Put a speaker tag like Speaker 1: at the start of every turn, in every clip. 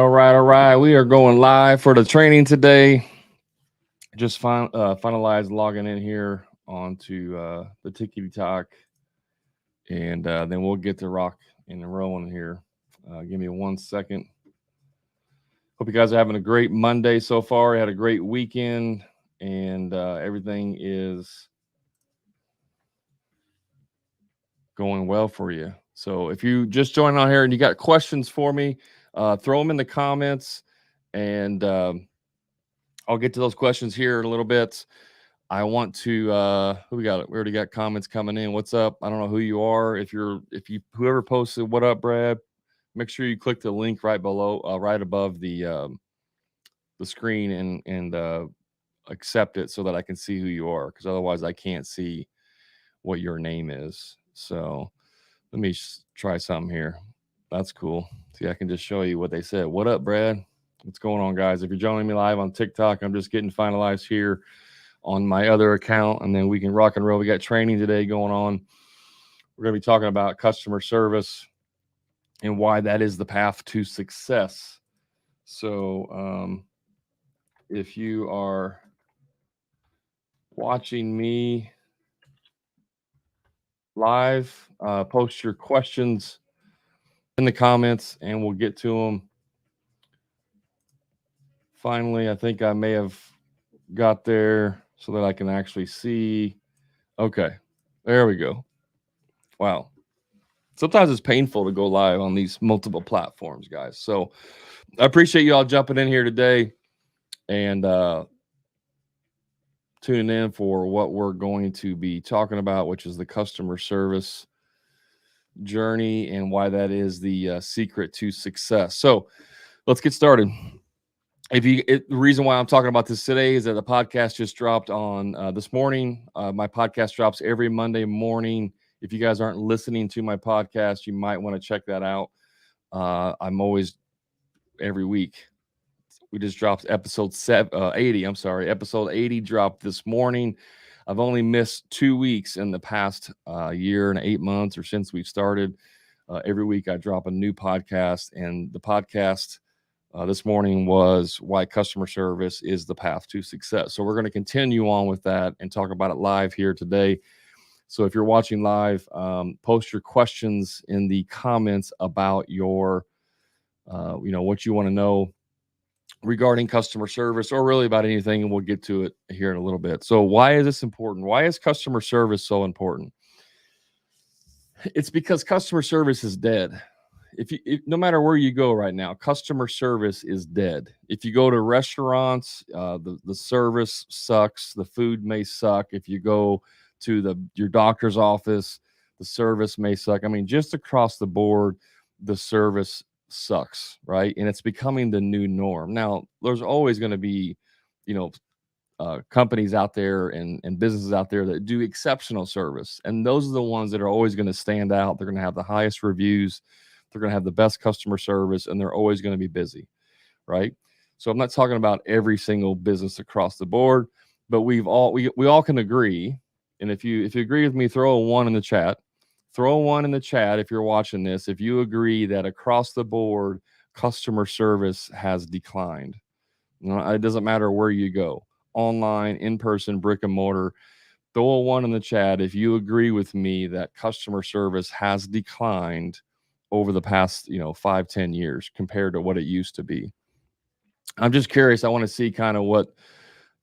Speaker 1: All right. We are going live for the training today. Just finalized logging in here onto the Tiki Talk, and then we'll get to rock and rolling here. Give me 1 second. Hope you guys are having a great Monday so far. Had a great weekend, and everything is going well for you. So if you just joined on here and you got questions for me, throw them in the comments, and I'll get to those questions here in a little bit. I want to who we got? We already got comments coming in. What's up? I don't know who you are. If you whoever posted what up, Brad, make sure you click the link right below, right above the screen, and accept it so that I can see who you are, because otherwise I can't see what your name is. So let me try something here. That's cool. See, I can just show you what they said. What up, Brad? What's going on, guys? If you're joining me live on TikTok, I'm just getting finalized here on my other account, and then we can rock and roll. We got training today going on. We're going to be talking about customer service and why that is the path to success. So if you are watching me live, post your questions in the comments and we'll get to them. Finally, I think I may have got there so that I can actually see. Okay, there we go. Wow. Sometimes it's painful to go live on these multiple platforms, guys. So I appreciate you all jumping in here today and tuning in for what we're going to be talking about, which is the customer service journey and why that is the secret to success. So let's get started. The reason why I'm talking about this today is that the podcast just dropped on this morning. My podcast drops every Monday morning. If you guys aren't listening to my podcast, you might want to check that out. I'm always every week. We just dropped episode 80. I'm sorry, episode 80 dropped this morning. I've only missed 2 weeks in the past year and 8 months, or since we've started. Every week I drop a new podcast, and the podcast this morning was why customer service is the path to success. So we're going to continue on with that and talk about it live here today. So if you're watching live, post your questions in the comments about your, what you want to know regarding customer service, or really about anything, and we'll get to it here in a little bit. So why is this important? Why is customer service so important? It's because customer service is dead. No matter where you go right now, customer service is dead. If you go to restaurants, the service sucks. The food may suck. If you go to your doctor's office, the service may suck. I mean, just across the board, the service sucks, right? And it's becoming the new norm. Now, there's always going to be, companies out there and businesses out there that do exceptional service, and those are the ones that are always going to stand out. They're going to have the highest reviews. They're going to have the best customer service, and they're always going to be busy, right? So I'm not talking about every single business across the board, but we all can agree. And if you agree with me, throw a 1 in the chat. Throw a 1 in the chat if you're watching this. If you agree that across the board, customer service has declined. It doesn't matter where you go, online, in person, brick and mortar. Throw a 1 in the chat if you agree with me that customer service has declined over the past 5-10 years compared to what it used to be. I'm just curious. I want to see kind of what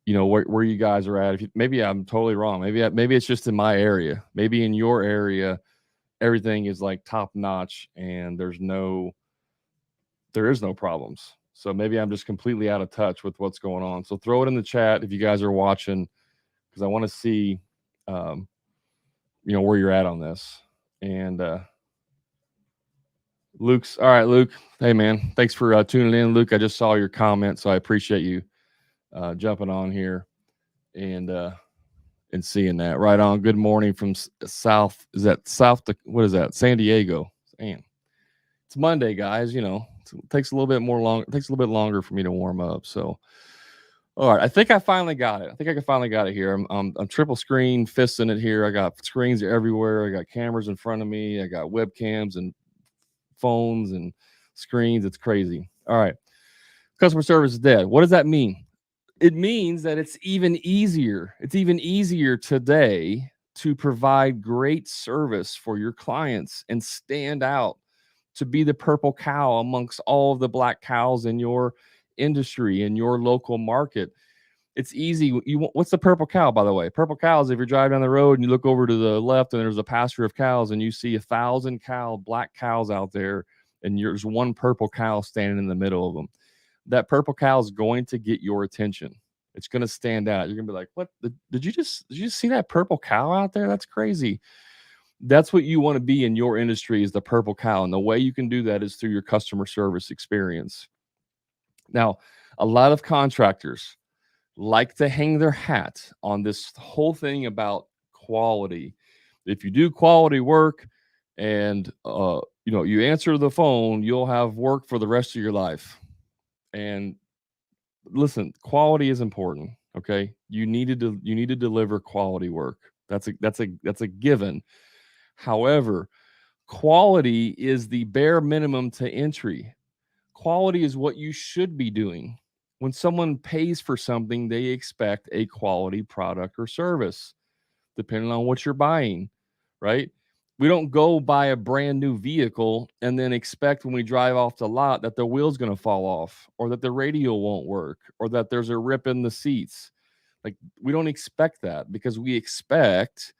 Speaker 1: where you guys are at. Maybe I'm totally wrong. Maybe it's just in my area. Maybe in your area everything is like top notch and there is no problems. So maybe I'm just completely out of touch with what's going on. So throw it in the chat if you guys are watching, because I want to see where you're at on this. And Luke's all right. Luke, hey man, thanks for tuning in. Luke, I just saw your comment, so I appreciate you jumping on here and seeing that. Right on. Good morning from South. Is that South? What is that? San Diego. Man, it's Monday, guys. It takes a little bit more It takes a little bit longer for me to warm up. So, all right, I think I finally got it. I think I finally got it here. I'm triple screen fisting it here. I got screens everywhere. I got cameras in front of me. I got webcams and phones and screens. It's crazy. All right. Customer service is dead. What does that mean? It means that it's even easier. It's even easier today to provide great service for your clients and stand out, to be the purple cow amongst all of the black cows in your industry, in your local market. It's easy. What's the purple cow, by the way? Purple cows, if you're driving down the road and you look over to the left and there's a pasture of cows and you see 1,000 black cows out there, and there's one purple cow standing in the middle of them. That purple cow is going to get your attention. It's going to stand out. You're going to be like, what? Did you just see that purple cow out there? That's crazy. That's what you want to be in your industry, is the purple cow. And the way you can do that is through your customer service experience. Now, a lot of contractors like to hang their hat on this whole thing about quality. If you do quality work and you answer the phone, you'll have work for the rest of your life. And listen, quality is important. Okay, you need to deliver quality work. That's a given. However, quality is the bare minimum to entry. Quality is what you should be doing. When someone pays for something, they expect a quality product or service, depending on what you're buying, right? We don't go buy a brand new vehicle and then expect when we drive off the lot that the wheel's going to fall off, or that the radio won't work, or that there's a rip in the seats. Like, we don't expect that, because we expect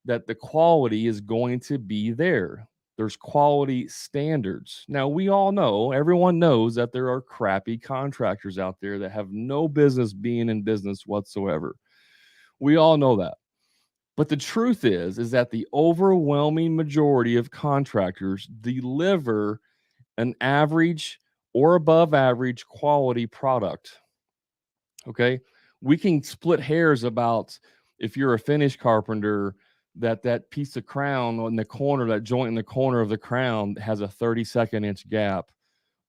Speaker 1: that the quality is going to be there. There's quality standards. Now, we all know, everyone knows that there are crappy contractors out there that have no business being in business whatsoever. We all know that. But the truth is that the overwhelming majority of contractors deliver an average or above average quality product. Okay? We can split hairs about, if you're a finish carpenter, that piece of crown on the corner, that joint in the corner of the crown has a 32nd inch gap,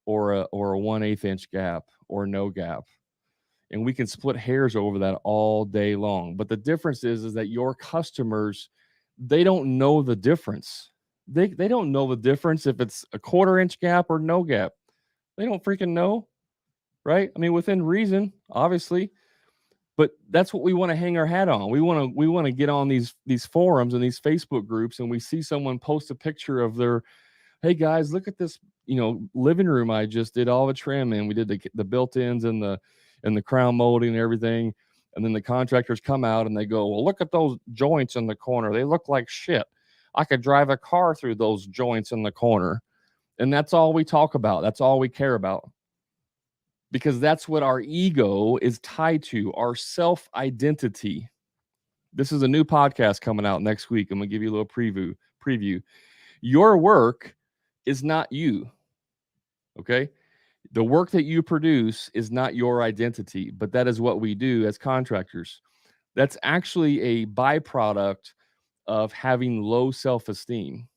Speaker 1: or a 1/8 inch gap, or no gap. And we can split hairs over that all day long. But the difference is that your customers, they don't know the difference. They don't know the difference if it's a 1/4 inch gap or no gap. They don't freaking know, right? I mean, within reason, obviously. But that's what we want to hang our hat on. We want to get on these forums and these Facebook groups, and we see someone post a picture of their, hey guys, look at this, living room I just did all the trim in. We did the built-ins and the crown molding and everything. And then the contractors come out and they go, well, look at those joints in the corner. They look like shit. I could drive a car through those joints in the corner. And that's all we talk about. That's all we care about. Because that's what our ego is tied to, our self-identity. This is a new podcast coming out next week. I'm going to give you a little preview. Your work is not you. Okay? The work that you produce is not your identity, but that is what we do as contractors. That's actually a byproduct of having low self-esteem.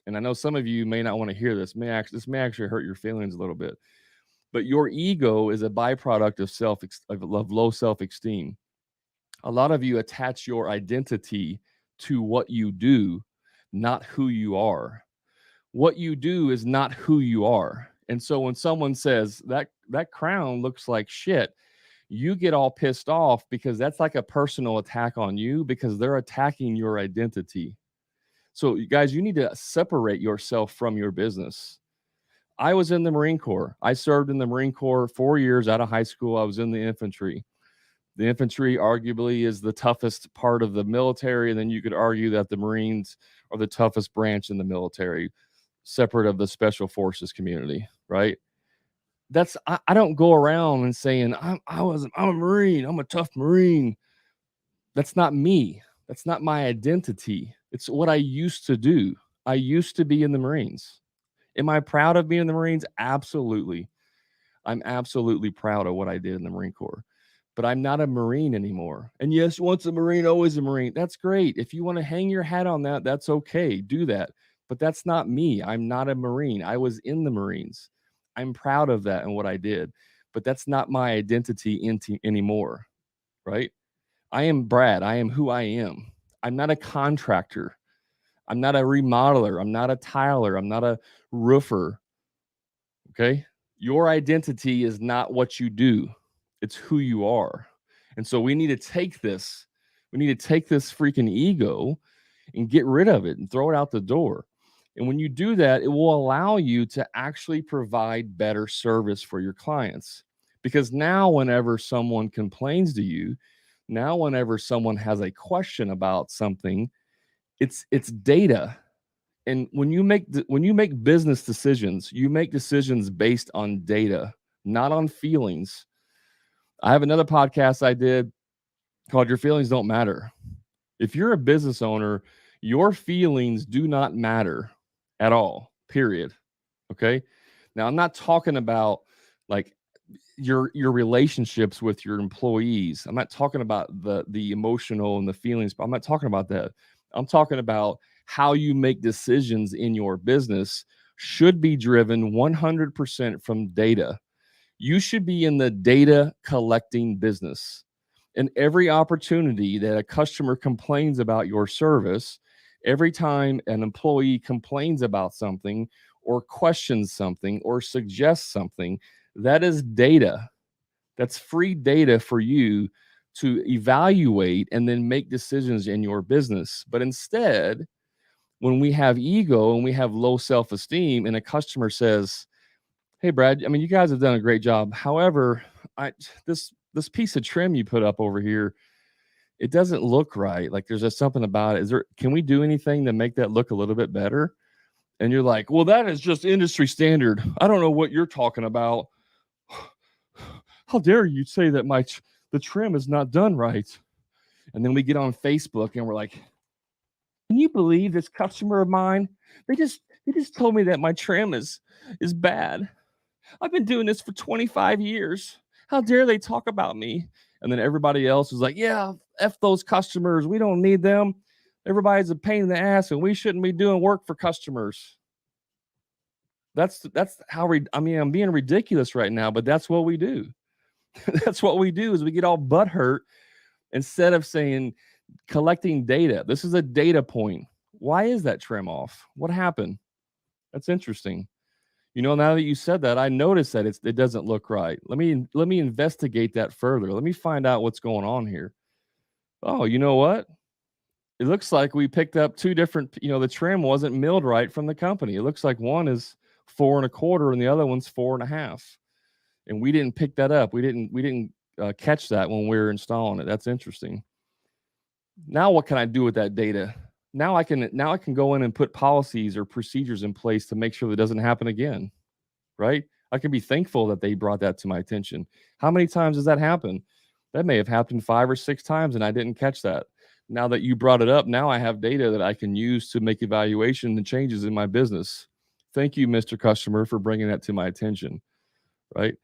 Speaker 1: And I know some of you may not want to hear this. This may actually hurt your feelings a little bit. But your ego is a byproduct of low self-esteem. A lot of you attach your identity to what you do, not who you are. What you do is not who you are. And so when someone says that crown looks like shit, you get all pissed off, because that's like a personal attack on you, because they're attacking your identity. So you guys, you need to separate yourself from your business. I was in the Marine Corps. I served in the Marine Corps 4 years out of high school. I was in the infantry. The infantry arguably is the toughest part of the military. And then you could argue that the Marines are the toughest branch in the military, separate of the special forces community, right? I don't go around and saying, I'm a Marine. I'm a tough Marine. That's not me. That's not my identity. It's what I used to do. I used to be in the Marines. Am I proud of being in the Marines? Absolutely. I'm absolutely proud of what I did in the Marine Corps. But I'm not a Marine anymore. And yes, once a Marine, always a Marine. That's great. If you want to hang your hat on that, that's okay. Do that. But that's not me. I'm not a Marine. I was in the Marines. I'm proud of that and what I did. But that's not my identity anymore, right? I am Brad. I am who I am. I'm not a contractor. I'm not a remodeler. I'm not a tiler. I'm not a roofer. Okay? Your identity is not what you do, it's who you are. And so we need to take this. We need to take this freaking ego and get rid of it and throw it out the door. And when you do that, it will allow you to actually provide better service for your clients. Because now, whenever someone complains to you, now, whenever someone has a question about something, it's data. And when you make business decisions, you make decisions based on data, not on feelings. I have another podcast I did called Your Feelings Don't Matter. If you're a business owner, your feelings do not matter at all, period. Okay. Now, I'm not talking about like your relationships with your employees. I'm not talking about the emotional and the feelings, but I'm not talking about that. I'm talking about how you make decisions in your business should be driven 100% from data. You should be in the data collecting business. And every opportunity that a customer complains about your service, every time an employee complains about something or questions something or suggests something, that is data. That's free data for you to evaluate and then make decisions in your business. But instead, when we have ego and we have low self-esteem and a customer says, "Hey, Brad, I mean, you guys have done a great job. However, this piece of trim you put up over here, it doesn't look right. Like there's just something about it. Can we do anything to make that look a little bit better?" And you're like, "Well, that is just industry standard. I don't know what you're talking about. How dare you say that the trim is not done right?" And then we get on Facebook and we're like, "Can you believe this customer of mine? They just told me that my trim is bad. I've been doing this for 25 years. How dare they talk about me?" And then everybody else is like, "Yeah, F those customers. We don't need them. Everybody's a pain in the ass and we shouldn't be doing work for customers." That's how I mean, I'm being ridiculous right now, but that's what we do. That's what we do is we get all butthurt instead of saying collecting data. This is a data point. Why is that trim off? What happened? That's interesting. Now that you said that, I noticed that it doesn't look right. Let me investigate that further. Let me find out what's going on here. Oh, you know what? It looks like we picked up two different, the trim wasn't milled right from the company. It looks like one is 4 1/4 and the other one's 4 1/2. And we didn't pick that up. We didn't catch that when we were installing it. That's interesting. Now what can I do with that data? Now I can go in and put policies or procedures in place to make sure that doesn't happen again, right? I can be thankful that they brought that to my attention. How many times does that happen? That may have happened 5 or 6 times and I didn't catch that. Now that you brought it up, now I have data that I can use to make evaluation and changes in my business. Thank you, Mr. Customer, for bringing that to my attention, right?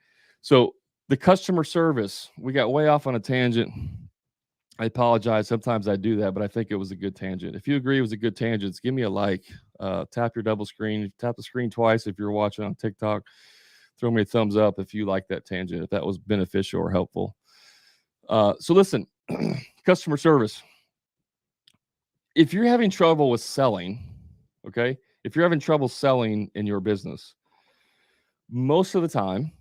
Speaker 1: So the customer service, we got way off on a tangent. I apologize. Sometimes I do that, but I think it was a good tangent. If you agree it was a good tangent, give me a like. Tap your double screen. Tap the screen twice if you're watching on TikTok. Throw me a thumbs up if you like that tangent, if that was beneficial or helpful. So listen, customer service. If you're having trouble with selling, okay, if you're having trouble selling in your business, most of the time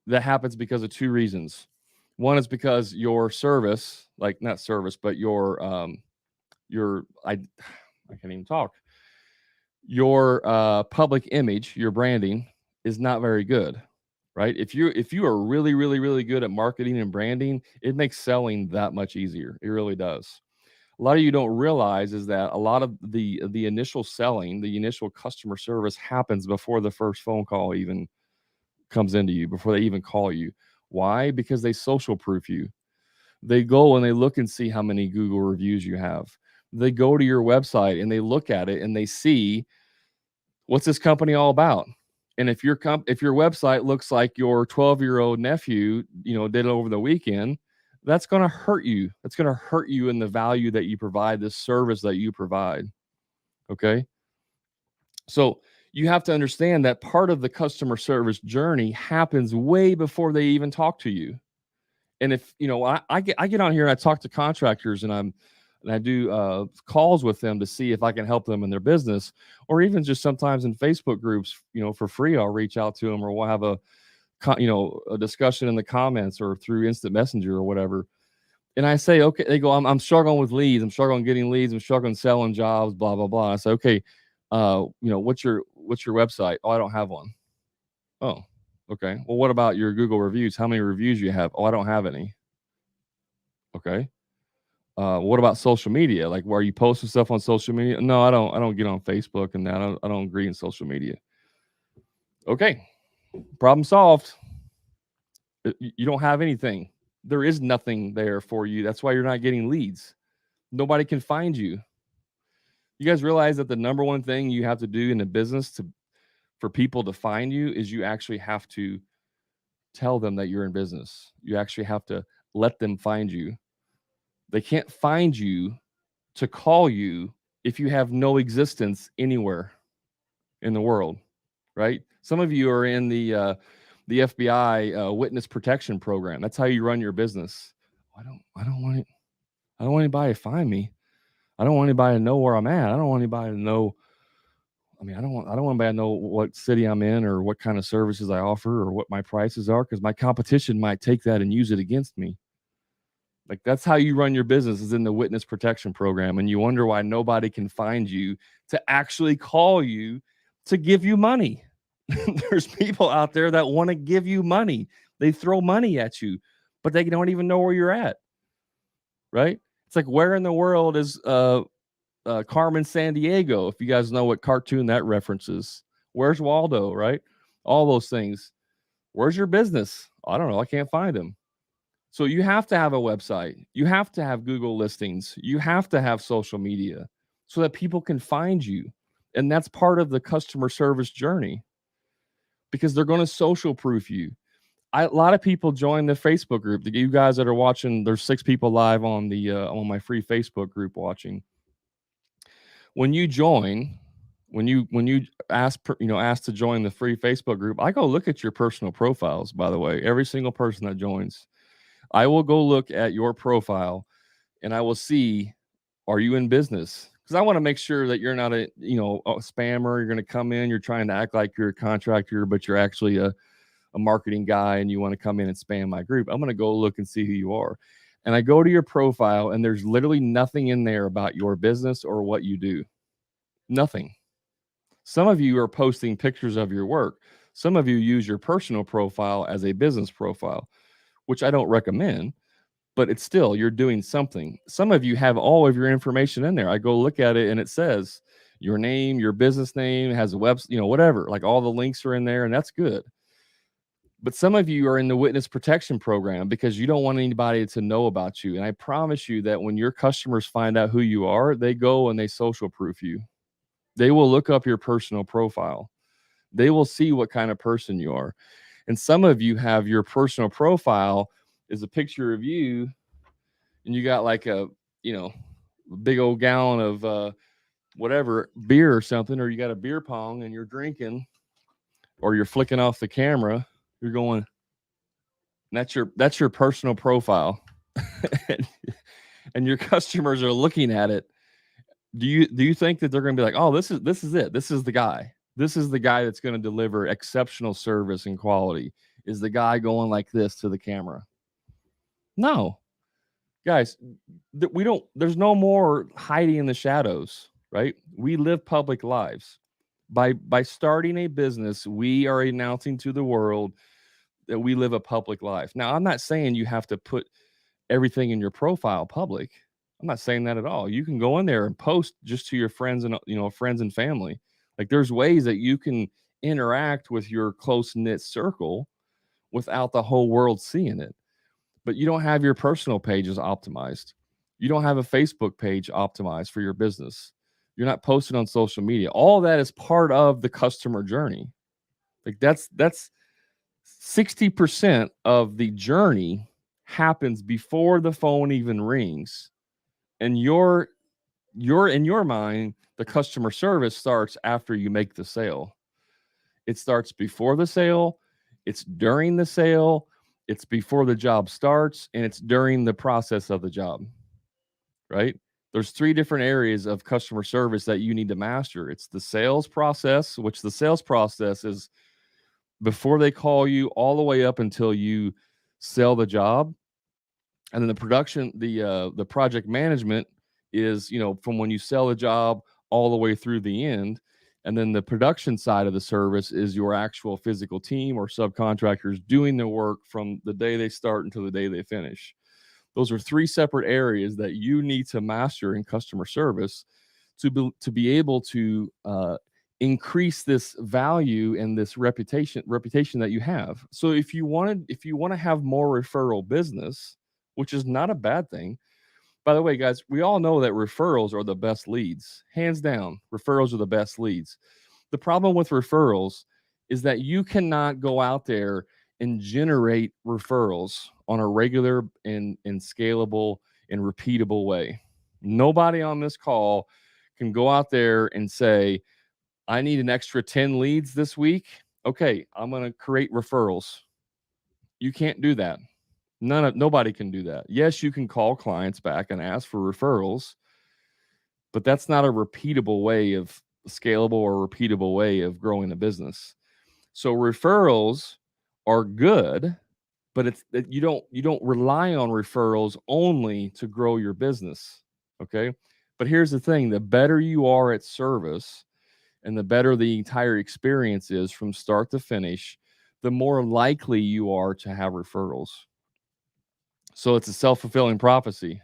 Speaker 1: that happens because of 2 reasons. One is because your service, like not service, but your I can't even talk. Your public image, your branding is not very good, right? If you are really, really, really good at marketing and branding, it makes selling that much easier. It really does. A lot of you don't realize is that a lot of the initial selling, the initial customer service happens before the first phone call even comes into you, before they even call you. Why? Because they social proof you. They go and they look and see how many Google reviews you have. They go to your website and they look at it and they see what's this company all about. And if your website looks like your 12-year-old nephew, did it over the weekend, that's going to hurt you. That's going to hurt you in the value that you provide, the service that you provide. Okay? So you have to understand that part of the customer service journey happens way before they even talk to you. And if I get on here and I talk to contractors and and I do calls with them to see if I can help them in their business, or even just sometimes in Facebook groups, for free. I'll reach out to them, or we'll have a discussion in the comments or through instant messenger or whatever. And I say, okay, they go, I'm struggling with leads. I'm struggling getting leads. I'm struggling selling jobs, blah, blah, blah. I say, okay, what's your website? Oh, I don't have one. Oh, okay. Well, what about your Google reviews? How many reviews you have? Oh, I don't have any. Okay. What about social media? Like, where are you posting stuff on social media? No, I don't. I don't get on Facebook and that. I don't agree in social media. Okay, problem solved. You don't have anything. There is nothing there for you. That's why you're not getting leads. Nobody can find you. You guys realize that the number one thing you have to do in a business for people to find you is you actually have to tell them that you're in business. You actually have to let them find you. They can't find you to call you if you have no existence anywhere in the world, right? Some of you are in the FBI witness protection program. That's how you run your business. I don't want anybody to find me. I don't want anybody to know where I'm at. I don't want anybody to know. I don't want anybody to know what city I'm in or what kind of services I offer or what my prices are, because my competition might take that and use it against me. Like, that's how you run your business, is in the witness protection program. And you wonder why nobody can find you to actually call you to give you money. There's people out there that want to give you money. They throw money at you, but they don't even know where you're at. Right? It's like, where in the world is Carmen Sandiego? If you guys know what cartoon that references, where's Waldo? Right? All those things. Where's your business? I don't know. I can't find him. So you have to have a website. You have to have Google listings. You have to have social media so that people can find you. And that's part of the customer service journey, because they're going to social proof you. A lot of people join the Facebook group. You guys that are watching, there's 6 people live on on my free Facebook group watching. When you join, when you ask to join the free Facebook group, I go look at your personal profiles. By the way, every single person that joins, I will go look at your profile and I will see, are you in business? Because I want to make sure that you're not a spammer. You're going to come in, you're trying to act like you're a contractor, but you're actually a marketing guy and you want to come in and spam my group. I'm going to go look and see who you are. And I go to your profile and there's literally nothing in there about your business or what you do. Nothing. Some of you are posting pictures of your work. Some of you use your personal profile as a business profile, which I don't recommend, but it's still, you're doing something. Some of you have all of your information in there. I go look at it and it says your name, your business name, has a website, whatever, like all the links are in there, and that's good. But some of you are in the witness protection program because you don't want anybody to know about you. And I promise you that when your customers find out who you are, they go and they social proof you. They will look up your personal profile. They will see what kind of person you are. And some of you have your personal profile is a picture of you, and you got like a big old gallon of whatever beer or something, or you got a beer pong and you're drinking, or you're flicking off the camera. You're going, that's your personal profile. and your customers are looking at it. Do you think that they're going to be like, oh, this is it, this is the guy, that's going to deliver exceptional service and quality, is the guy going like this to the camera? No, guys, there's no more hiding in the shadows, right? We live public lives. By starting a business, we are announcing to the world that we live a public life. Now, I'm not saying you have to put everything in your profile public. I'm not saying that at all. You can go in there and post just to your friends and friends and family. Like, there's ways that you can interact with your close-knit circle without the whole world seeing it. But you don't have your personal pages optimized. You don't have a Facebook page optimized for your business. You're not posting on social media. All that is part of the customer journey. Like, that's 60% of the journey happens before the phone even rings. And you're in your mind, the customer service starts after you make the sale. It starts before the sale, it's during the sale, it's before the job starts, and it's during the process of the job. Right? there's 3 different areas of customer service that you need to master. It's the sales process, which the sales process is before they call you all the way up until you sell the job. And then the production, the project management is, from when you sell the job all the way through the end. And then the production side of the service is your actual physical team or subcontractors doing the work from the day they start until the day they finish. Those are 3 separate areas that you need to master in customer service to be able to increase this value and this reputation that you have. So if you want to have more referral business, which is not a bad thing. By the way, guys, we all know that referrals are the best leads. Hands down, referrals are the best leads. The problem with referrals is that you cannot go out there and generate referrals on a regular and scalable and repeatable way. Nobody on this call can go out there and say, I need an extra 10 leads this week. Okay, I'm going to create referrals. You can't do that. Nobody can do that. Yes, you can call clients back and ask for referrals, but that's not a repeatable way of scalable or repeatable way of growing a business. So referrals are good, but it's that you don't rely on referrals only to grow your business. Okay. But here's the thing: the better you are at service and the better the entire experience is from start to finish, the more likely you are to have referrals. So it's a self-fulfilling prophecy.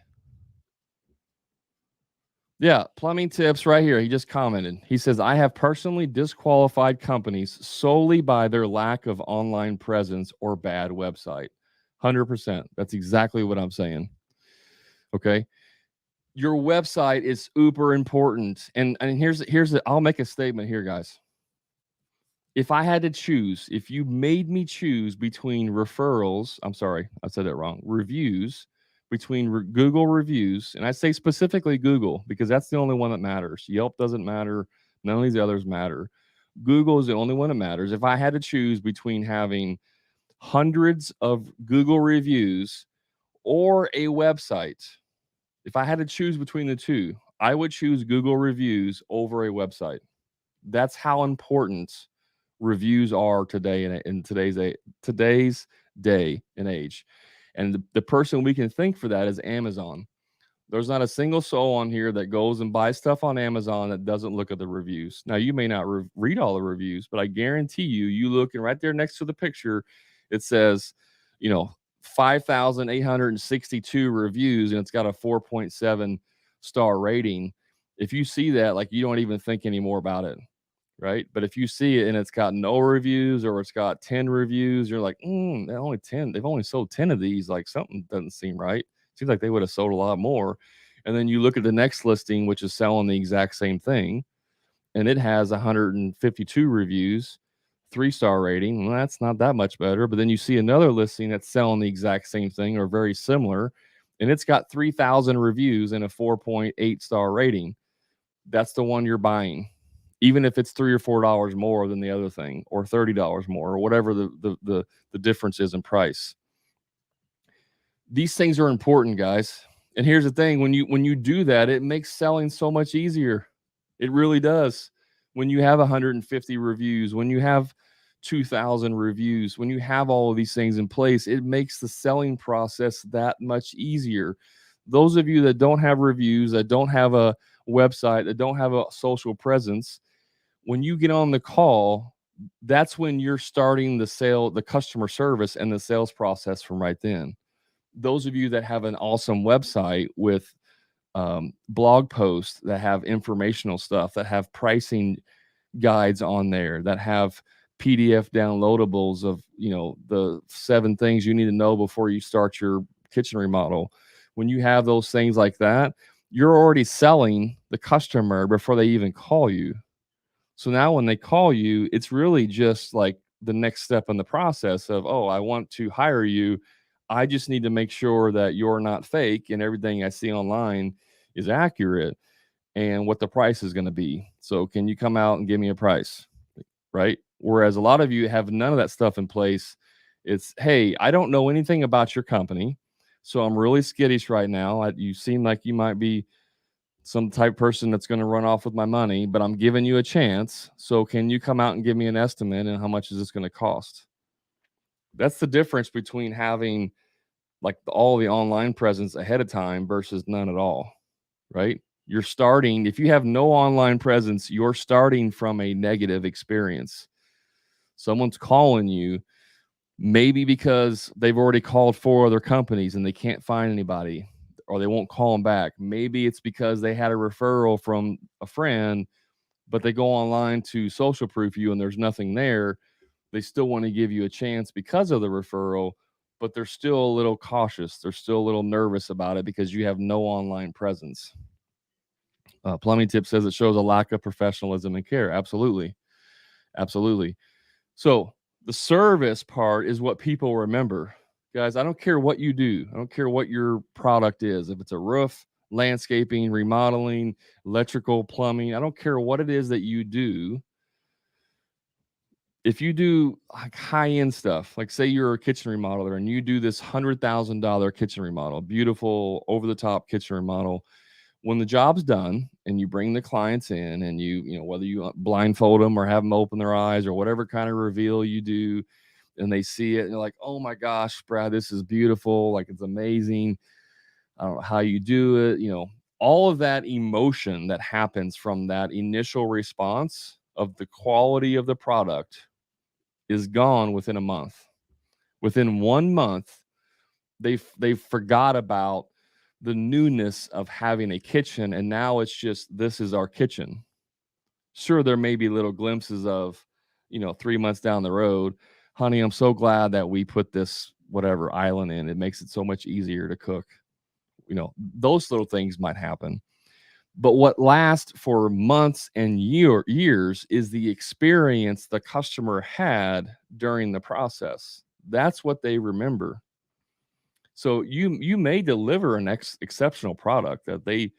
Speaker 1: Yeah, plumbing tips right here. He just commented. He says, I have personally disqualified companies solely by their lack of online presence or bad website. 100%. That's exactly what I'm saying. Okay. Your website is super important. And I'll make a statement here, guys. If I had to choose, if you made me choose between referrals, I'm sorry, I said it wrong, reviews, between Google reviews, and I say specifically Google because that's the only one that matters. Yelp doesn't matter. None of these others matter. Google is the only one that matters. If I had to choose between having hundreds of Google reviews or a website, if I had to choose between the two, I would choose Google reviews over a website. That's how important reviews are today in today's day and age. And the person we can thank for that is Amazon. There's not a single soul on here that goes and buys stuff on Amazon that doesn't look at the reviews. Now, you may not read all the reviews, but I guarantee you look and right there next to the picture, it says, 5,862 reviews and it's got a 4.7 star rating. If you see that, like, you don't even think anymore about it. Right. But if you see it and it's got no reviews or it's got 10 reviews, you're like, they're only 10. They've only sold 10 of these. Like, something doesn't seem right. Seems like they would have sold a lot more. And then you look at the next listing, which is selling the exact same thing, and it has 152 reviews, 3-star rating. Well, that's not that much better. But then you see another listing that's selling the exact same thing or very similar, and it's got 3,000 reviews and a 4.8-star rating. That's the one you're buying, even if it's $3 or $4 more than the other thing, or $30 more, or whatever the difference is in price. These things are important, guys. And here's the thing: when you do that, it makes selling so much easier. It really does. When you have 150 reviews, when you have 2,000 reviews, when you have all of these things in place, it makes the selling process that much easier. Those of you that don't have reviews, that don't have a website, that don't have a social presence, when you get on the call, that's when you're starting the customer service and the sales process from right then. Those of you that have an awesome website with blog posts that have informational stuff, that have pricing guides on there, that have PDF downloadables of, the 7 things you need to know before you start your kitchen remodel. When you have those things like that, you're already selling the customer before they even call you. So now when they call you, it's really just like the next step in the process of, oh, I want to hire you. I just need to make sure that you're not fake and everything I see online is accurate and what the price is going to be. So can you come out and give me a price? Right? Whereas a lot of you have none of that stuff in place. It's, hey, I don't know anything about your company, so I'm really skittish right now. You seem like you might be some type person that's going to run off with my money, but I'm giving you a chance. So can you come out and give me an estimate and how much is this going to cost? That's the difference between having like all the online presence ahead of time versus none at all, right? You're starting, if you have no online presence, you're starting from a negative experience. Someone's calling you, maybe because they've already called 4 other companies and they can't find anybody, or they won't call them back. Maybe it's because they had a referral from a friend, but they go online to social proof you and there's nothing there. They still want to give you a chance because of the referral, but they're still a little cautious. They're still a little nervous about it because you have no online presence. Plumbing Tip says it shows a lack of professionalism and care. Absolutely. Absolutely. So the service part is what people remember. Guys, I don't care what you do. I don't care what your product is. If it's a roof, landscaping, remodeling, electrical, plumbing, I don't care what it is that you do. If you do like high-end stuff, like say you're a kitchen remodeler and you do this $100,000 kitchen remodel, beautiful over-the-top kitchen remodel, when the job's done and you bring the clients in and whether you blindfold them or have them open their eyes or whatever kind of reveal you do, and they see it and they're like, oh my gosh, Brad, this is beautiful. Like, it's amazing. I don't know how you do it. All of that emotion that happens from that initial response of the quality of the product is gone within a month. Within 1 month, they've forgot about the newness of having a kitchen, and now it's just, this is our kitchen. Sure, there may be little glimpses of 3 months down the road, honey, I'm so glad that we put this whatever island in. It makes it so much easier to cook. Those little things might happen. But what lasts for months and years is the experience the customer had during the process. That's what they remember. So you may deliver an exceptional product that they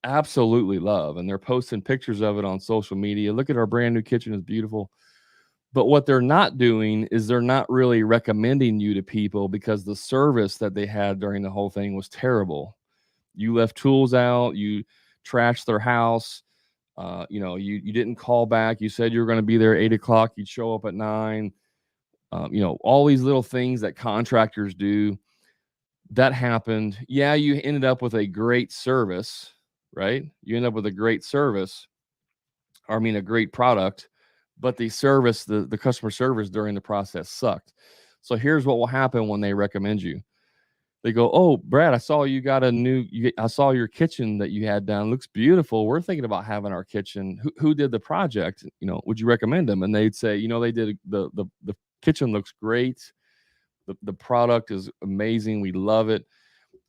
Speaker 1: absolutely love, and they're posting pictures of it on social media. Look at our brand new kitchen, it's beautiful. But what they're not doing is they're not really recommending you to people because the service that they had during the whole thing was terrible. You left tools out, you trashed their house, you didn't call back. You said you were going to be there at 8 o'clock, you'd show up at 9. All these little things that contractors do, that happened. Yeah, you ended up with a great service, right? You end up with a great service, or I mean a great product, but the service, the customer service during the process sucked. So here's what will happen when they recommend you. They go, oh, Brad, I saw you got I saw your kitchen that you had done. Looks beautiful. We're thinking about having our kitchen. Who did the project? Would you recommend them? And they'd say, they did the kitchen looks great. The product is amazing. We love it.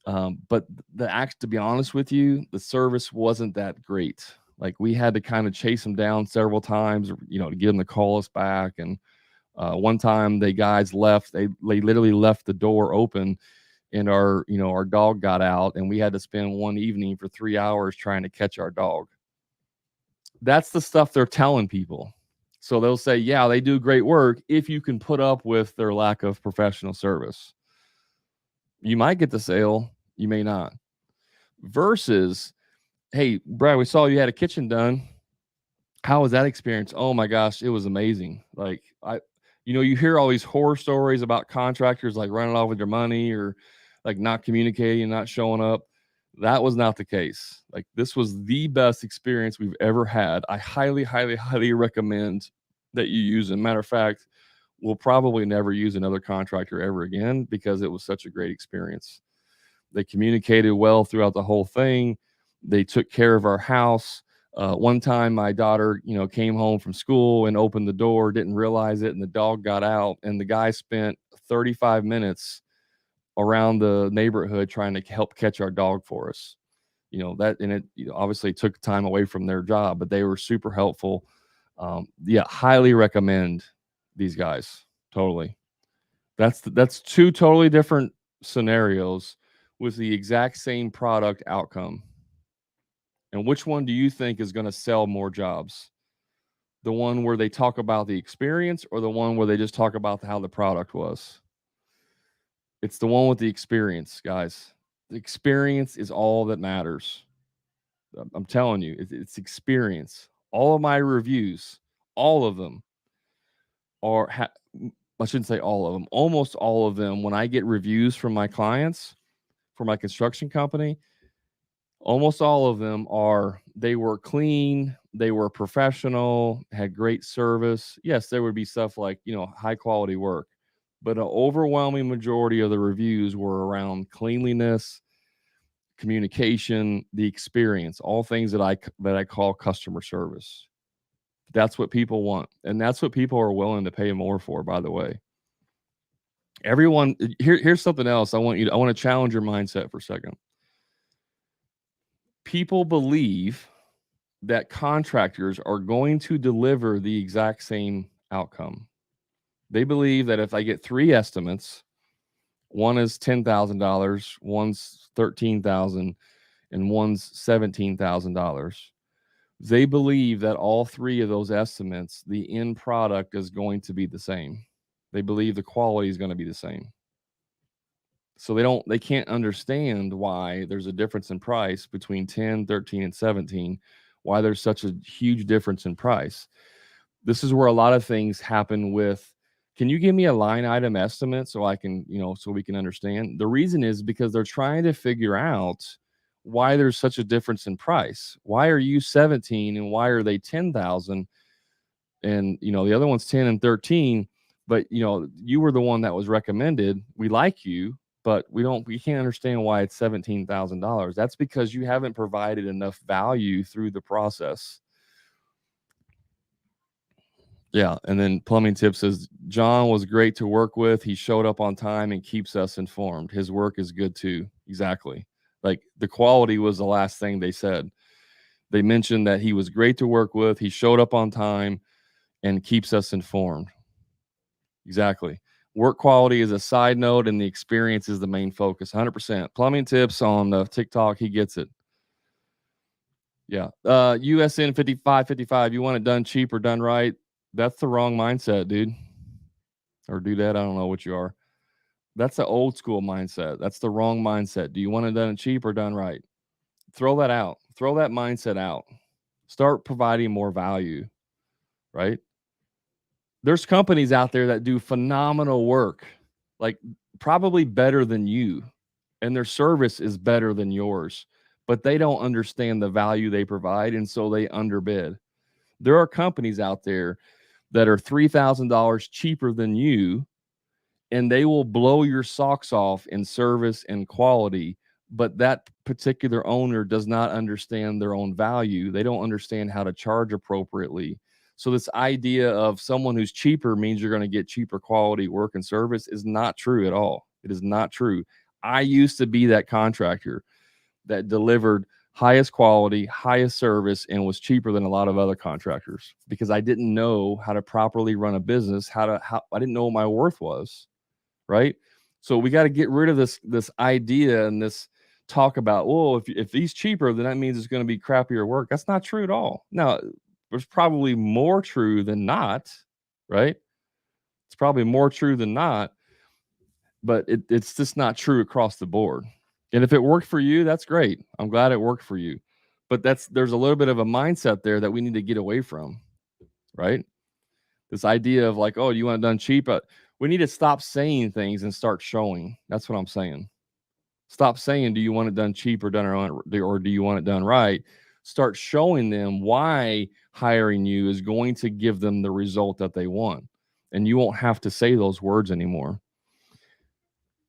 Speaker 1: But to be honest with you, the service wasn't that great. Like, we had to kind of chase them down several times, to get them to call us back. And one time the guys left, they literally left the door open, and our dog got out, and we had to spend one evening for 3 hours trying to catch our dog. That's the stuff they're telling people. So they'll say, yeah, they do great work if you can put up with their lack of professional service. You might get the sale, you may not. Versus, hey, Brad, we saw you had a kitchen done. How was that experience? Oh my gosh, it was amazing. Like, you hear all these horror stories about contractors like running off with your money, or like not communicating, not showing up. That was not the case. Like, this was the best experience we've ever had. I highly, highly, highly recommend that you use it. Matter of fact, we'll probably never use another contractor ever again because it was such a great experience. They communicated well throughout the whole thing. They took care of our house. One time my daughter, came home from school and opened the door, didn't realize it, and the dog got out, and the guy spent 35 minutes around the neighborhood trying to help catch our dog for us. It obviously took time away from their job, but they were super helpful. Yeah, highly recommend these guys. Totally. That's two totally different scenarios with the exact same product outcome. And which one do you think is going to sell more jobs? The one where they talk about the experience, or the one where they just talk about how the product was? It's the one with the experience, guys. The experience is all that matters. I'm telling you, it's experience. All of my reviews, all of them are, I shouldn't say all of them, almost all of them, when I get reviews from my clients for my construction company, almost all of them are, they were clean, they were professional, had great service. Yes, there would be stuff like, high quality work, but an overwhelming majority of the reviews were around cleanliness, communication, the experience, all things that I call customer service. That's what people want, and that's what people are willing to pay more for, by the way. Here's something else I want to challenge your mindset for a second. People believe that contractors are going to deliver the exact same outcome. They believe that if I get 3 estimates, one is $10,000, one's $13,000, and one's $17,000. They believe that all 3 of those estimates, the end product is going to be the same. They believe the quality is going to be the same. So they can't understand why there's a difference in price between 10, 13, and 17, why there's such a huge difference in price. This is where a lot of things happen with, can you give me a line item estimate so I can, so we can understand? The reason is because they're trying to figure out why there's such a difference in price. Why are you 17 and why are they 10,000? And, the other one's 10 and 13, but you were the one that was recommended. We like you, but we can't understand why it's $17,000. That's because you haven't provided enough value through the process. Yeah, and then Plumbing Tip says, John was great to work with. He showed up on time and keeps us informed. His work is good too. Exactly. Like, the quality was the last thing they said. They mentioned that he was great to work with. He showed up on time and keeps us informed. Exactly. Work quality is a side note and the experience is the main focus. 100%. Plumbing Tips on TikTok, he gets it. Yeah. USN 5555, you want it done cheap or done right? That's the wrong mindset, dude. Or dudette, I don't know what you are. That's the old school mindset. That's the wrong mindset. Do you want it done cheap or done right? Throw that out. Throw that mindset out. Start providing more value, right? There's companies out there that do phenomenal work, like probably better than you, and their service is better than yours, but they don't understand the value they provide, and so they underbid. There are companies out there that are $3,000 cheaper than you, and they will blow your socks off in service and quality, but that particular owner does not understand their own value. They don't understand how to charge appropriately. So this idea of someone who's cheaper means you're going to get cheaper quality work and service is not true at all. It is not true. I used to be that contractor that delivered highest quality, highest service, and was cheaper than a lot of other contractors because I didn't know how to properly run a business, I didn't know what my worth was, right? So we got to get rid of this idea and this talk about, well, if he's cheaper, then that means it's going to be crappier work. That's not true at all. Now, there's probably more true than not, right? It's probably more true than not, but it's just not true across the board. And if it worked for you, that's great. I'm glad it worked for you. But there's a little bit of a mindset there that we need to get away from, right? This idea of like, oh, you want it done cheap? We need to stop saying things and start showing. That's what I'm saying. Stop saying, do you want it done cheap or do you want it done right? Start showing them why hiring you is going to give them the result that they want. And you won't have to say those words anymore.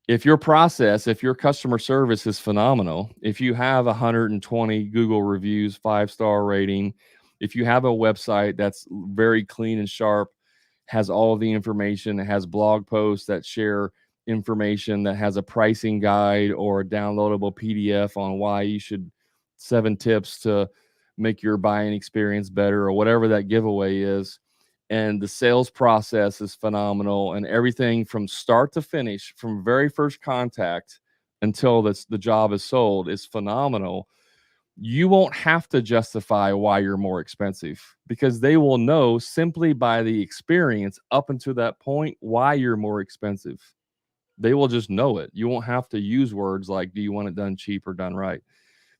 Speaker 1: If your customer service is phenomenal, if you have 120 Google reviews, 5-star rating, if you have a website that's very clean and sharp, has all of the information, it has blog posts that share information, that has a pricing guide or a downloadable PDF on why you should 7 tips to make your buying experience better or whatever that giveaway is, and the sales process is phenomenal, and everything from start to finish, from very first contact until the job is sold, is phenomenal, you won't have to justify why you're more expensive because they will know simply by the experience up until that point why you're more expensive. They will just know it. You won't have to use words like, do you want it done cheap or done right?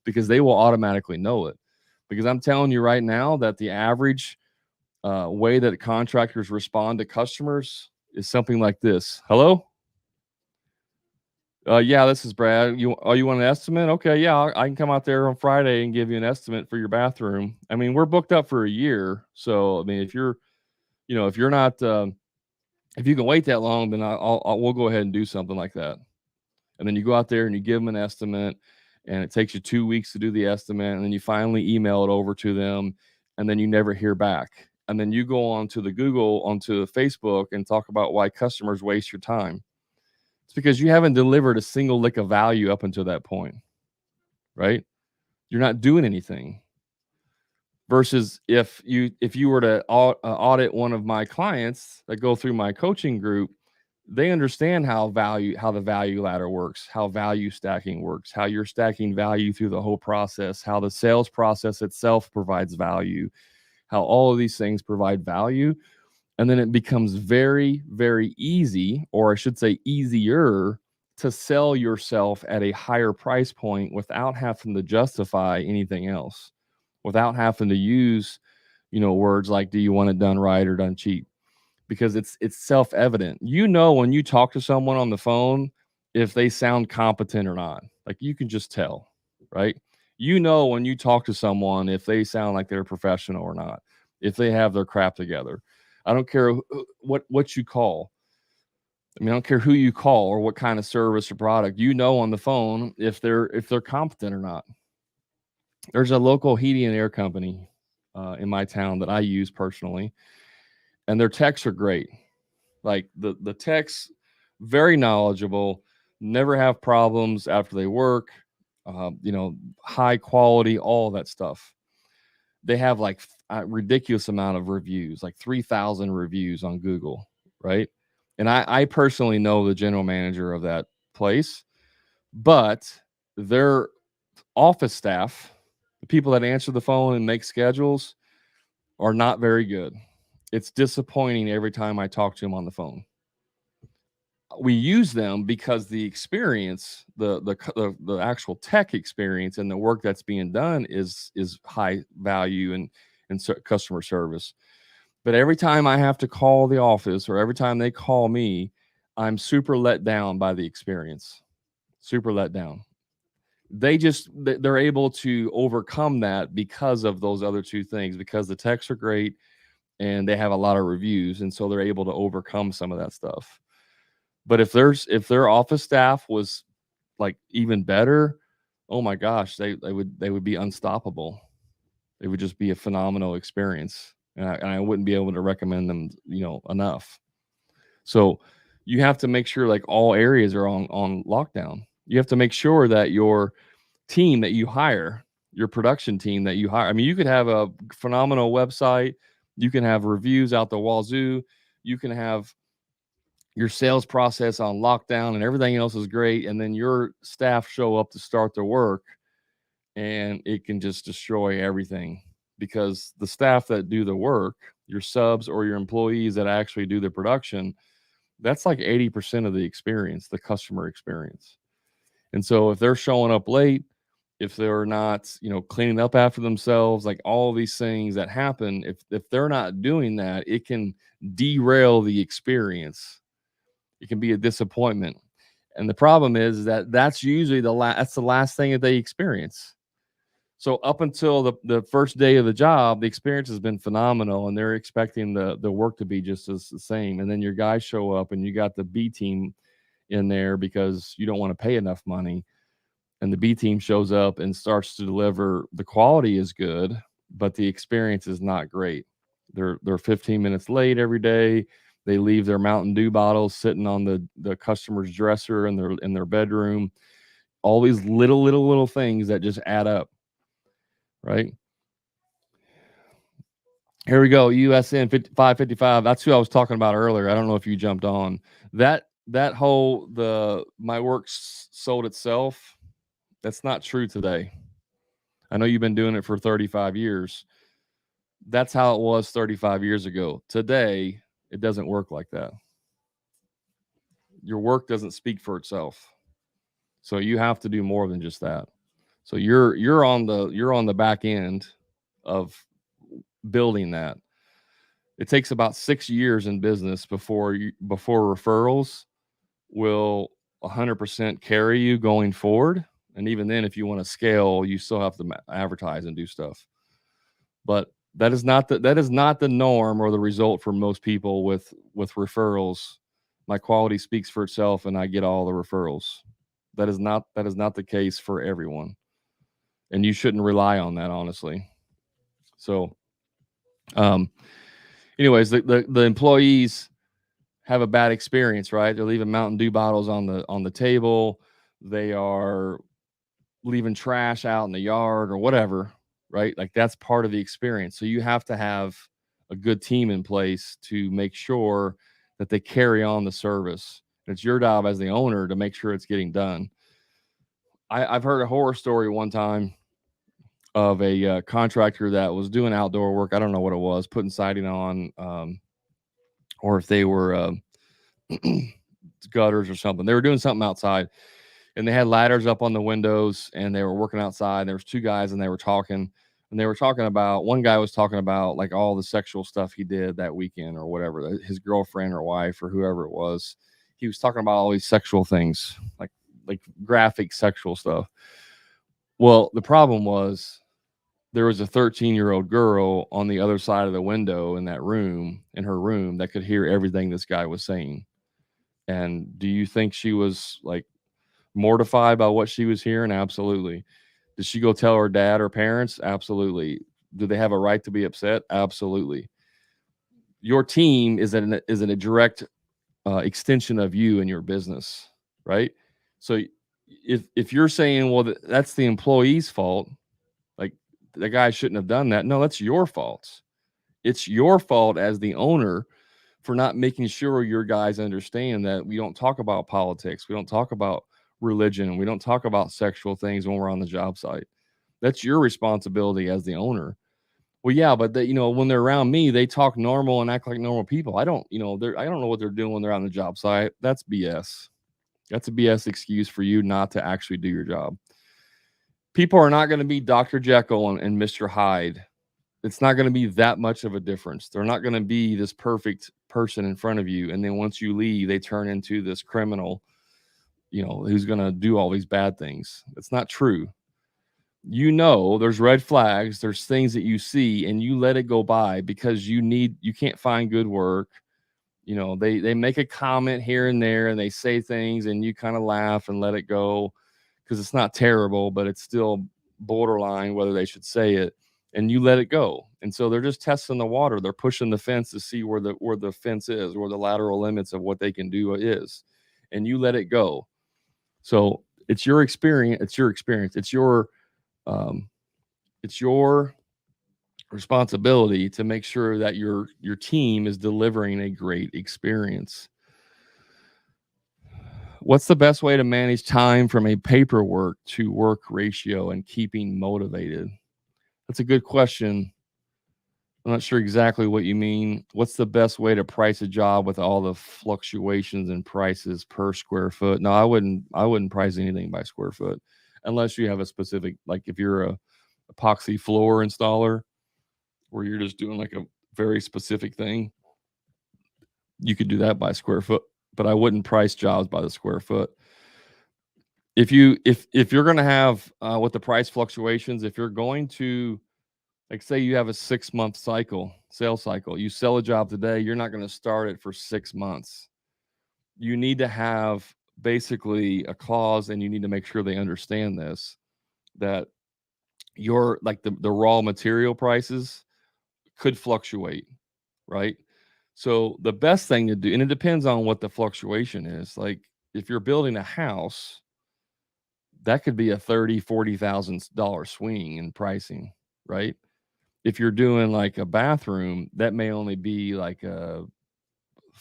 Speaker 1: because they will automatically know it. Because I'm telling you right now that the average way that contractors respond to customers is something like this. Hello? Yeah, this is Brad. You want an estimate? Okay, yeah, I can come out there on Friday and give you an estimate for your bathroom. I mean, we're booked up for a year, so I mean, if you're, if you're not, if you can wait that long, then we'll go ahead and do something like that. And then you go out there and you give them an estimate, and it takes you 2 weeks to do the estimate, and then you finally email it over to them, and then you never hear back. And then you go onto Facebook, and talk about why customers waste your time. It's because you haven't delivered a single lick of value up until that point, right? You're not doing anything. Versus if you were to audit one of my clients that go through my coaching group, they understand how the value ladder works, how value stacking works, how you're stacking value through the whole process, how the sales process itself provides value, how all of these things provide value. And then it becomes very, very easy, or I should say easier, to sell yourself at a higher price point without having to justify anything else, without having to use, words like, do you want it done right or done cheap? Because it's self-evident. When you talk to someone on the phone, if they sound competent or not. Like, you can just tell, right? When you talk to someone, if they sound like they're professional or not, if they have their crap together. I don't care what you call. I mean, I don't care who you call or what kind of service or product. On the phone if they're competent or not. There's a local heating and air company in my town that I use personally, and their techs are great. Like, the techs, very knowledgeable, never have problems after they work. High quality, all that stuff. They have like a ridiculous amount of reviews, like 3,000 reviews on Google, right? And I personally know the general manager of that place, but their office staff, the people that answer the phone and make schedules, are not very good. It's disappointing every time I talk to them on the phone. We use them because the experience, the actual tech experience and the work that's being done is high value and customer service. But every time I have to call the office, or every time they call me, I'm super let down by the experience. Super let down. They're able to overcome that because of those other two things, because the techs are great and they have a lot of reviews, and so they're able to overcome some of that stuff. But if their office staff was like even better, oh my gosh, they would be unstoppable. It would just be a phenomenal experience, and I wouldn't be able to recommend them, enough. So you have to make sure like all areas are on lockdown. You have to make sure that your team that you hire, your production team that you hire. I mean, you could have a phenomenal website, you can have reviews out the wazoo, you can have your sales process on lockdown and everything else is great, and then your staff show up to start their work and it can just destroy everything, because the staff that do the work, your subs or your employees that actually do the production, that's like 80% of the experience, the customer experience. And so if they're showing up late, if they're not, cleaning up after themselves, like all these things that happen, if they're not doing that, it can derail the experience. It can be a disappointment. And the problem is that that's usually that's the last thing that they experience. So up until the first day of the job, the experience has been phenomenal, and they're expecting the work to be just as the same. And then your guys show up and you got the B team in there because you don't want to pay enough money. And the B team shows up and starts to deliver. The quality is good, but the experience is not great. They're 15 minutes late every day. They leave their Mountain Dew bottles sitting on the customer's dresser in their bedroom. All these little things that just add up, right? Here we go. USN 555. That's who I was talking about earlier. I don't know if you jumped on that whole my work sold itself. That's not true today. I know you've been doing it for 35 years. That's how it was 35 years ago. Today, it doesn't work like that. Your work doesn't speak for itself. So you have to do more than just that. So you're on the back end of building that. It takes about 6 years in business before referrals will 100% carry you going forward. And even then, if you want to scale, you still have to advertise and do stuff. But that is not the norm or the result for most people with referrals. My quality speaks for itself, and I get all the referrals. That is not the case for everyone, and you shouldn't rely on that, honestly. So, um, anyways, the employees have a bad experience, right? They're leaving Mountain Dew bottles on the table. They are leaving trash out in the yard or whatever, right? Like that's part of the experience. So you have to have a good team in place to make sure that they carry on the service. It's your job as the owner to make sure it's getting done. I've heard a horror story one time of a contractor that was doing outdoor work. I don't know what it was, putting siding on, or if they were gutters or something. They were doing something outside, and they had ladders up on the windows, and they were working outside. There was two guys, and they were talking, about, one guy was talking about like all the sexual stuff he did that weekend or whatever, his girlfriend or wife or whoever it was. He was talking about all these sexual things, like graphic sexual stuff. Well, the problem was there was a 13-year-old girl on the other side of the window in her room, that could hear everything this guy was saying. And do you think she was like mortified by what she was hearing? Absolutely. Did she go tell her dad or parents? Absolutely. Do they have a right to be upset? Absolutely. Your team is in a direct extension of you and your business, right? So if you're saying, well, that's the employee's fault, like the guy shouldn't have done that. No, that's your fault. It's your fault as the owner for not making sure your guys understand that we don't talk about politics, we don't talk about religion, we don't talk about sexual things when we're on the job site. That's your responsibility as the owner. Well, yeah, but when they're around me, they talk normal and act like normal people. I don't know what they're doing when they're on the job site. That's BS. That's a BS excuse for you not to actually do your job. People are not going to be Dr. Jekyll and Mr. Hyde. It's not going to be that much of a difference. They're not going to be this perfect person in front of you, and then once you leave, they turn into this criminal, who's going to do all these bad things. It's not true. There's red flags, there's things that you see, and you let it go by because you can't find good work. They make a comment here and there, and they say things, and you kind of laugh and let it go because it's not terrible, but it's still borderline whether they should say it, and you let it go. And so they're just testing the water. They're pushing the fence to see where the fence is, where the lateral limits of what they can do is, and you let it go. So it's your experience. Um, it's your responsibility to make sure that your team is delivering a great experience. What's the best way to manage time from a paperwork to work ratio and keeping motivated? That's a good question. I'm not sure exactly what you mean. What's the best way to price a job with all the fluctuations in prices per square foot? No, I wouldn't price anything by square foot unless you have a specific, like if you're a epoxy floor installer where you're just doing like a very specific thing, you could do that by square foot, but I wouldn't price jobs by the square foot. If you're going to have with the price fluctuations, if you're going to, like, say you have a 6-month sales cycle, you sell a job today, you're not going to start it for 6 months. You need to have basically a clause, and you need to make sure they understand this, that your, like, the raw material prices could fluctuate, right? So the best thing to do, and it depends on what the fluctuation is. Like if you're building a house, that could be a $30,000-$40,000 swing in pricing, right? If you're doing like a bathroom, that may only be like a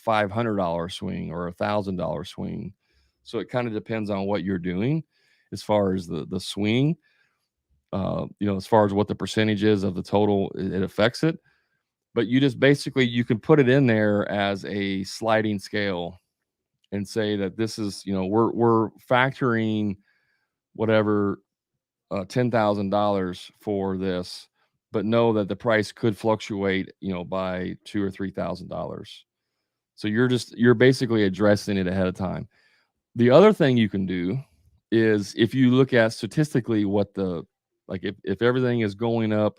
Speaker 1: $500 swing or $1,000 swing. So it kind of depends on what you're doing as far as the swing. As far as what the percentage is of the total, it affects it. But you just basically, you can put it in there as a sliding scale and say that this is, we're factoring whatever $10,000 for this, but know that the price could fluctuate, by $2,000 or $3,000. So you're basically addressing it ahead of time. The other thing you can do is, if you look at statistically what like if everything is going up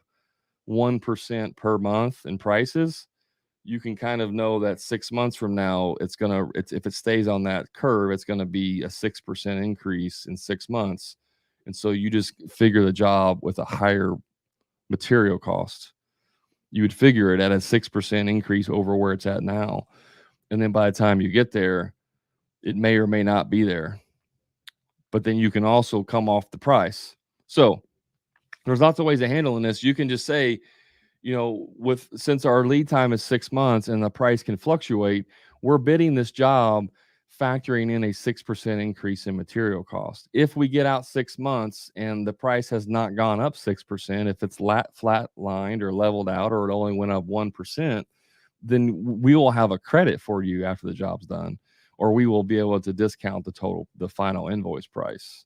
Speaker 1: 1% per month in prices, you can kind of know that 6 months from now, if it stays on that curve, it's going to be a 6% increase in 6 months. And so you just figure the job with a higher material cost. You would figure it at a 6% increase over where it's at now. And then by the time you get there, it may or may not be there. But then you can also come off the price. So there's lots of ways of handling this. You can just say, since our lead time is 6 months and the price can fluctuate, we're bidding this job factoring in a 6% increase in material cost. If we get out 6 months and the price has not gone up 6%, if it's flat lined or leveled out, or it only went up 1%, then we will have a credit for you after the job's done, or we will be able to discount the final invoice price.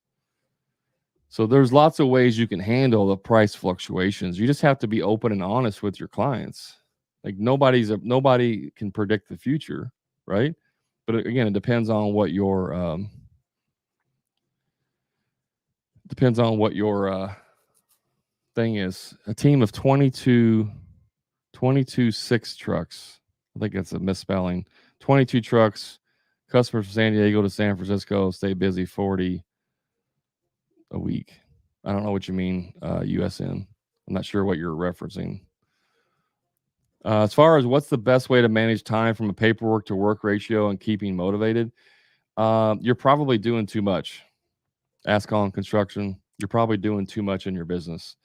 Speaker 1: So there's lots of ways you can handle the price fluctuations. You just have to be open and honest with your clients. Like nobody can predict the future, right? But again, it depends on what your thing is. A team of 22 6 trucks. I think that's a misspelling. 22 trucks, customers from San Diego to San Francisco, stay busy 40 a week. I don't know what you mean, USN. I'm not sure what you're referencing. As far as what's the best way to manage time from a paperwork to work ratio and keeping motivated, you're probably doing too much. Ask on construction. You're probably doing too much in your business.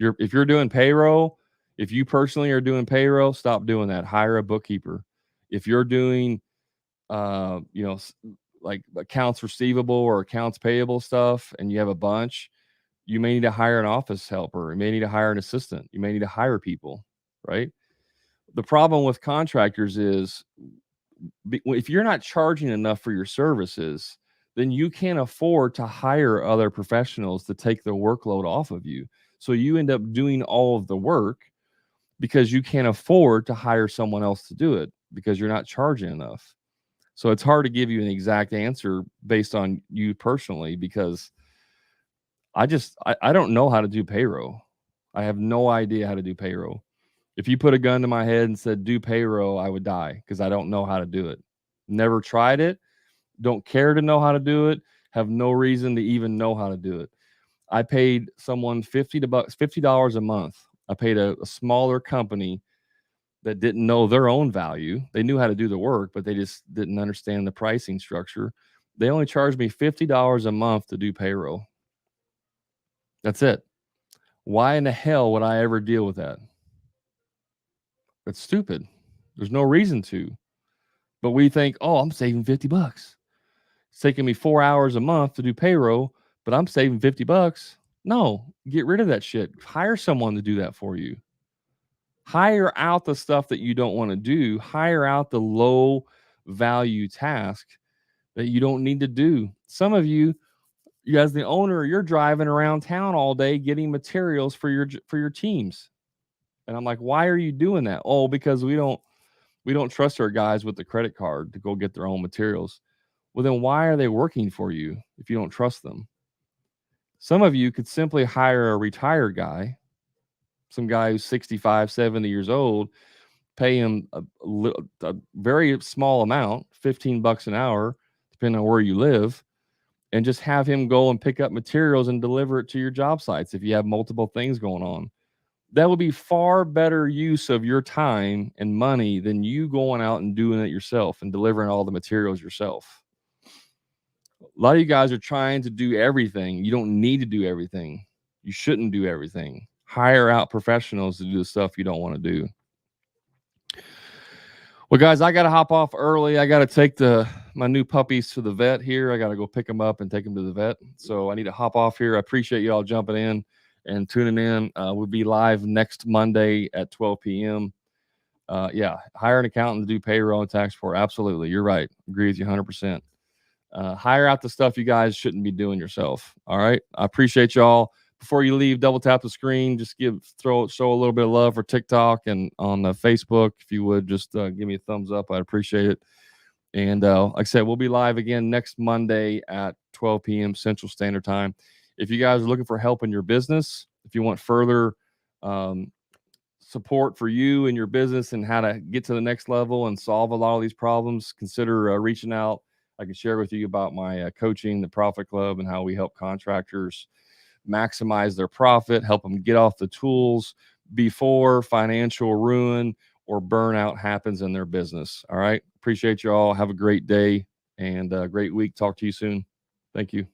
Speaker 1: If you're doing payroll, if you personally are doing payroll, stop doing that. Hire a bookkeeper. If you're doing, like accounts receivable or accounts payable stuff, and you have a bunch, you may need to hire an office helper. You may need to hire an assistant. You may need to hire people, right? The problem with contractors is, if you're not charging enough for your services, then you can't afford to hire other professionals to take the workload off of you. So you end up doing all of the work because you can't afford to hire someone else to do it because you're not charging enough. So it's hard to give you an exact answer based on you personally, because I don't know how to do payroll. I have no idea how to do payroll. If you put a gun to my head and said, do payroll, I would die because I don't know how to do it. Never tried it. Don't care to know how to do it. Have no reason to even know how to do it. I paid someone $50 a month. I paid a smaller company that didn't know their own value. They knew how to do the work, but they just didn't understand the pricing structure. They only charged me $50 a month to do payroll. That's it. Why in the hell would I ever deal with that? That's stupid. There's no reason to. But we think, oh, I'm saving $50. It's taking me 4 hours a month to do payroll, but I'm saving $50. No, get rid of that shit. Hire someone to do that for you. Hire out the stuff that you don't want to do. Hire out the low value task that you don't need to do. Some of you as the owner, you're driving around town all day getting materials for your teams. And I'm like, why are you doing that? Oh, because we don't trust our guys with the credit card to go get their own materials. Well, then why are they working for you if you don't trust them? Some of you could simply hire a retired guy, some guy who's 65, 70 years old, pay him a very small amount, $15 an hour, depending on where you live, and just have him go and pick up materials and deliver it to your job sites if you have multiple things going on. That would be far better use of your time and money than you going out and doing it yourself and delivering all the materials yourself. A lot of you guys are trying to do everything. You don't need to do everything. You shouldn't do everything. Hire out professionals to do the stuff you don't want to do. Well, guys, I got to hop off early. I got to take my new puppies to the vet here. I got to go pick them up and take them to the vet. So I need to hop off here. I appreciate you all jumping in and tuning in. We'll be live next Monday at 12 p.m. Yeah, hire an accountant to do payroll and tax report. Absolutely. You're right. Agree with you 100%. Hire out the stuff you guys shouldn't be doing yourself. All right. I appreciate y'all. before you leave, double tap the screen. Just show a little bit of love for TikTok and on Facebook. If you would just give me a thumbs up, I'd appreciate it. And like I said, we'll be live again next Monday at 12 p.m. Central Standard Time. If you guys are looking for help in your business, if you want further support for you and your business and how to get to the next level and solve a lot of these problems, consider reaching out. I can share with you about my coaching, the Profit Club, and how we help contractors maximize their profit, help them get off the tools before financial ruin or burnout happens in their business. All right. Appreciate you all. Have a great day and a great week. Talk to you soon. Thank you.